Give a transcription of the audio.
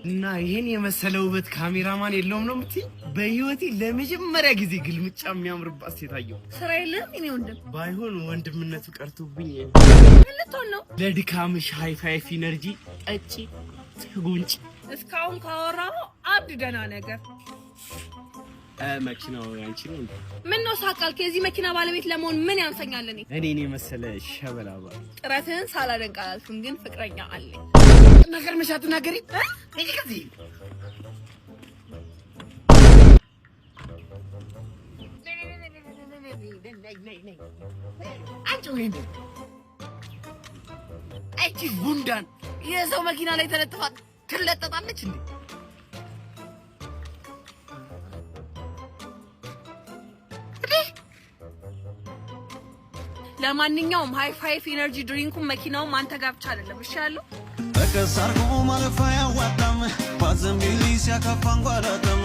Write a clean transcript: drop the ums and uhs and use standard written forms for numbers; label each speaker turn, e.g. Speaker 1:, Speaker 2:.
Speaker 1: እና ይሄን የመሰለ ውበት ካሜራማን የለውም ነው የምትይ? በህይወቴ ለመጀመሪያ ጊዜ ግልምጫ የሚያምርባት ሴት አየሁ።
Speaker 2: ስራ የለም እኔ ወንድም
Speaker 1: ባይሆን ወንድምነቱ ቀርቶብኝ
Speaker 2: ልትሆን ነው።
Speaker 1: ለድካምሽ ሃይ ፋይፍ ኢነርጂ ጠጪ ተጉንጭ።
Speaker 2: እስካሁን ካወራው አብድ ደህና ነገር
Speaker 1: መኪናው ያንቺ ነው እንዴ?
Speaker 2: ምን ነው ሳቃልክ? የዚህ መኪና ባለቤት ለመሆን ምን ያንሰኛል?
Speaker 1: እኔ መሰለ ሸበላባ
Speaker 2: ጥረትህን ሳላደንቅ አላልኩም፣ ግን ፍቅረኛ አለኝ።
Speaker 1: ነገር መሻት ናገሪ እጂ ከዚህ አንቺ ጉንዳን የሰው መኪና ላይ ተለጥፋ ትለጠጣለች እንዴ?
Speaker 2: ለማንኛውም ሃይ ፋይፍ ኢነርጂ ድሪንኩን መኪናውም አንተ ጋር ብቻ አይደለም። እሺ ያለው
Speaker 3: በከሳርኩ ማለፋ ያዋጣም ባዘምቢሊ ሲያከፋን ጓዳተም